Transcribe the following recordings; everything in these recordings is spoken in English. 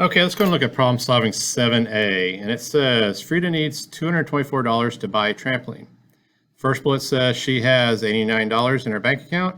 Okay, let's go and look at problem solving 7a, and it says Frida needs $224 to buy a trampoline. First bullet says she has $89 in her bank account.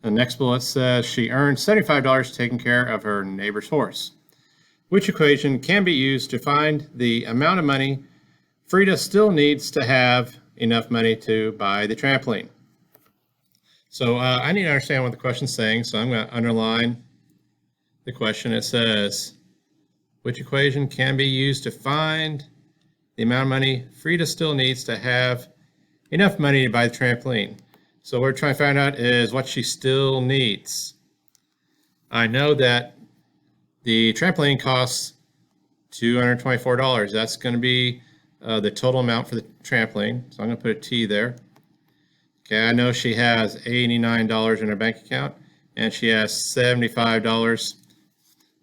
The next bullet says she earned $75 taking care of her neighbor's horse. Which equation can be used to find the amount of money Frida still needs to have enough money to buy the trampoline? So I need to understand what the question's saying, so I'm going to underline the question. It says, which equation can be used to find the amount of money Frida still needs to have enough money to buy the trampoline? So what we're trying to find out is what she still needs. I know that the trampoline costs $224. That's going to be the total amount for the trampoline. So I'm going to put a T there. Okay, I know she has $89 in her bank account, and she has $75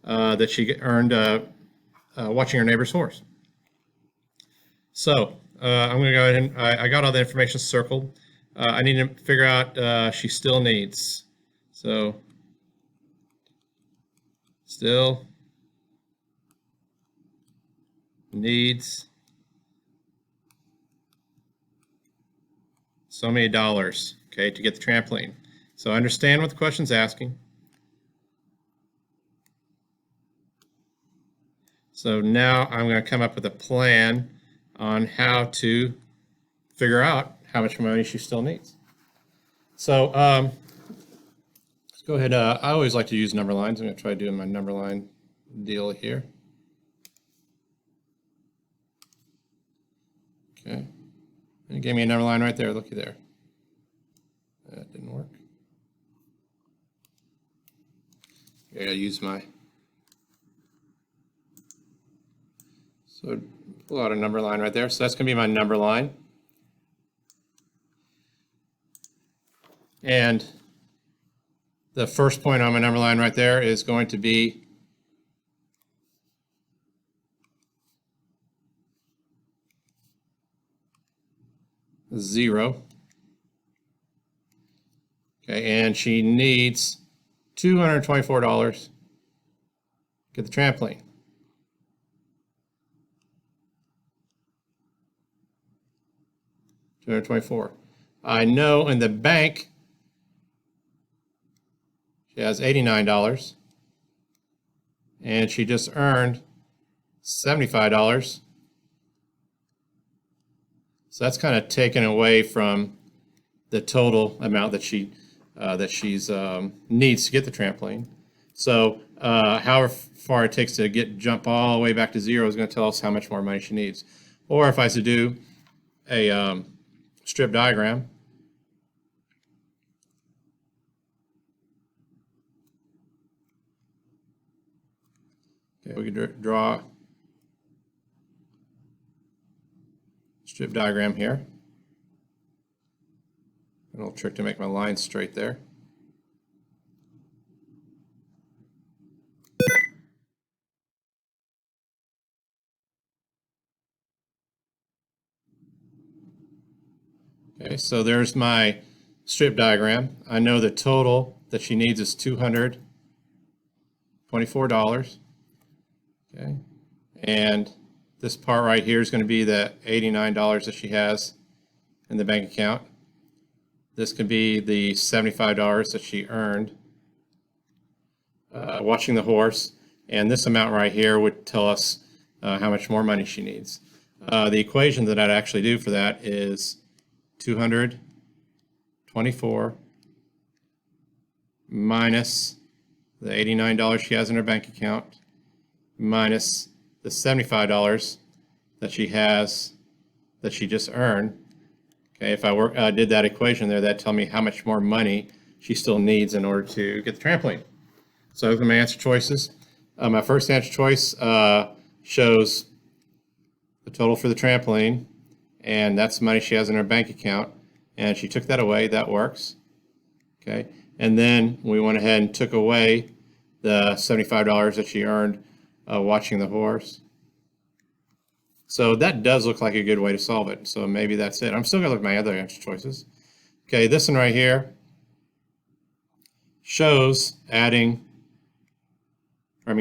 that she earned watching her neighbor's horse. So I'm going to go ahead and I got all the information circled. I need to figure out she still needs. So still needs so many dollars, okay, to get the trampoline. So I understand what the question's asking. So now I'm going to come up with a plan on how to figure out how much money she still needs. So let's go ahead. I always like to use number lines. I'm going to try doing my number line deal here. Okay. And it gave me a number line right there. Looky there. That didn't work. I gotta use my. So pull out a number line right there. So that's going to be my number line. And the first point on my number line right there is going to be zero. Okay, and she needs $224 to get the trampoline. $224. I know in the bank she has $89, and she just earned $75. So that's kind of taken away from the total amount that she needs to get the trampoline. So however far it takes to jump all the way back to zero is going to tell us how much more money she needs. Or if I was to do a strip diagram, okay, we could draw a strip diagram here. A little trick to make my lines straight there. Okay, so there's my strip diagram. I know the total that she needs is $224. Okay, and this part right here is going to be the $89 that she has in the bank account. This could be the $75 that she earned watching the horse, and this amount right here would tell us how much more money she needs. The equation that I'd actually do for that is 224 minus the $89 she has in her bank account minus the $75 that she has that she just earned. Okay, if I did that equation there, that'd tell me how much more money she still needs in order to get the trampoline. So those are my answer choices. My first answer choice shows the total for the trampoline, and that's the money she has in her bank account, and she took that away. That works. Okay, and then we went ahead and took away the $75 that she earned watching the horse. So that does look like a good way to solve it. So maybe that's it. I'm still going to look at my other answer choices. Okay, this one right here shows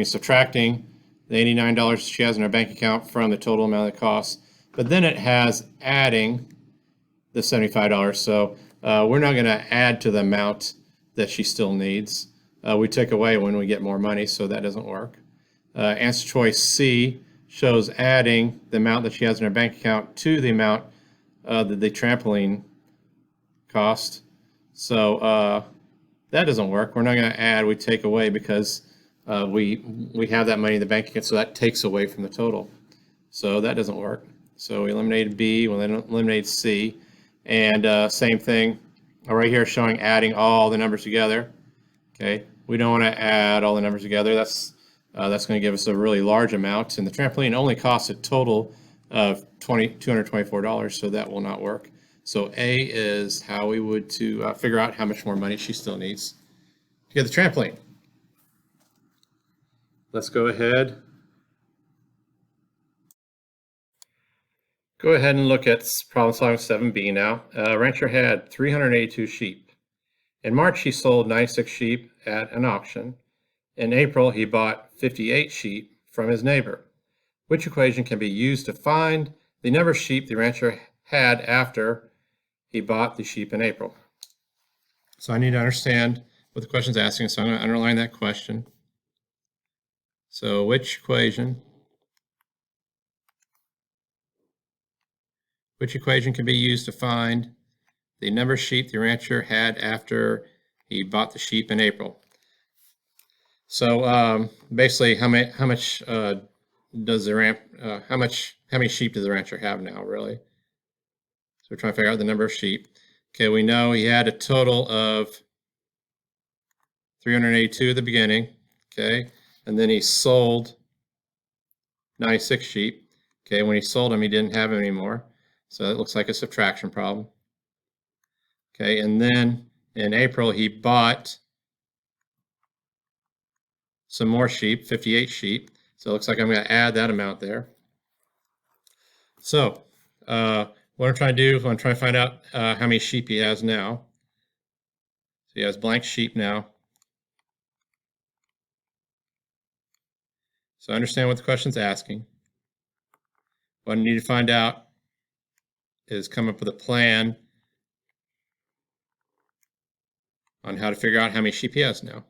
subtracting the $89 she has in her bank account from the total amount it costs. But then it has adding the $75. So we're not going to add to the amount that she still needs. We take away when we get more money, so that doesn't work. Answer choice C shows adding the amount that she has in her bank account to the amount that the trampoline cost. So that doesn't work. We're not going to add, we take away, because we have that money in the bank account, so that takes away from the total. So that doesn't work. So we eliminated B, we'll eliminate C. And same thing right here showing adding all the numbers together. Okay, we don't want to add all the numbers together. That's going to give us a really large amount, and the trampoline only costs a total of $224, so that will not work. So A is how we would to figure out how much more money she still needs to get the trampoline. Let's go ahead. Go ahead and look at problem solving 7B now. Rancher had 382 sheep. In March, he sold 96 sheep at an auction. In April, he bought 58 sheep from his neighbor. Which equation can be used to find the number of sheep the rancher had after he bought the sheep in April? So I need to understand what the question is asking, so I'm going to underline that question. So which equation can be used to find the number of sheep the rancher had after he bought the sheep in April? So basically, how many sheep does the rancher have now, really? So we're trying to figure out the number of sheep. Okay, we know he had a total of 382 at the beginning. Okay, and then he sold 96 sheep. Okay, when he sold them, he didn't have them anymore. So it looks like a subtraction problem. Okay, and then in April, he bought some more sheep, 58 sheep. So it looks like I'm going to add that amount there. So what I'm trying to do is I'm trying to find out how many sheep he has now. So he has blank sheep now. So I understand what the question's asking. What I need to find out is come up with a plan on how to figure out how many sheep he has now.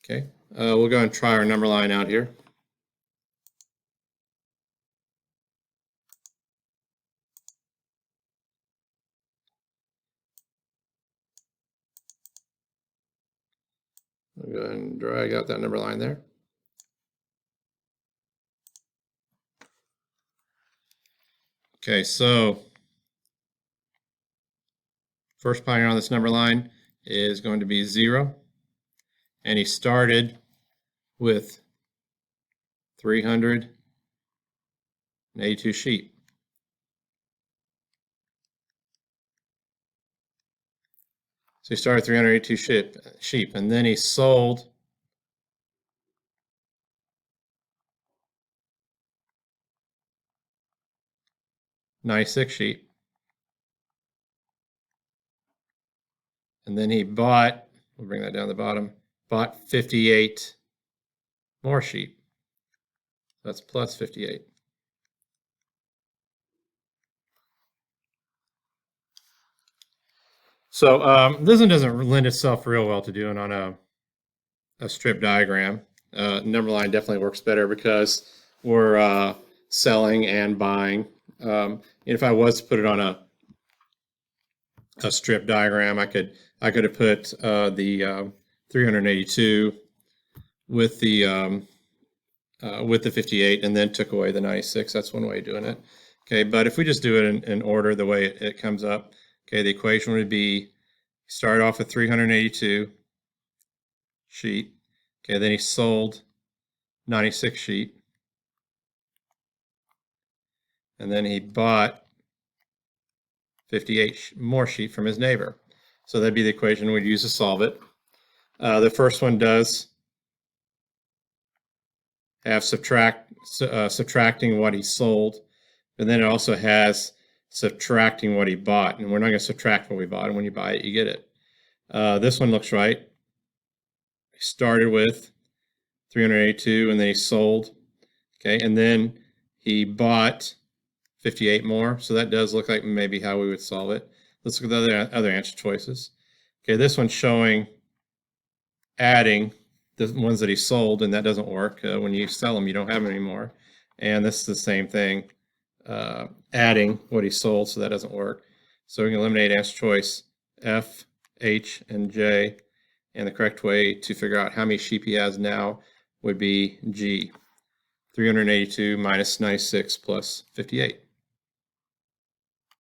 Okay, we'll go and try our number line out here. I'll go ahead and drag out that number line there. Okay, so first pioneer on this number line is going to be 0. And he started with 382 sheep. So he started 382 sheep, and then he sold 96 sheep. And then he bought, we'll bring that down to the bottom, bought 58 more sheep. That's plus 58. So this one doesn't lend itself real well to doing on a strip diagram. Number line definitely works better because we're selling and buying. If I was to put it on a strip diagram, I could have put the 382 with the 58 and then took away the 96. That's one way of doing it. Okay, but if we just do it in order the way it comes up, okay, the equation would be start off with 382 sheep. Okay, then he sold 96 sheep. And then he bought 58 more sheep from his neighbor. So that'd be the equation we'd use to solve it. The first one does have subtracting what he sold, and then it also has subtracting what he bought. And we're not going to subtract what we bought, and when you buy it, you get it. This one looks right. He started with 382, and then he sold. Okay, and then he bought 58 more. So that does look like maybe how we would solve it. Let's look at the other answer choices. Okay, this one's showing adding the ones that he sold, and that doesn't work. When you sell them, you don't have them anymore. And this is the same thing, adding what he sold, so that doesn't work. So we can eliminate answer choice F, H, and J. And the correct way to figure out how many sheep he has now would be G, 382 minus 96 plus 58.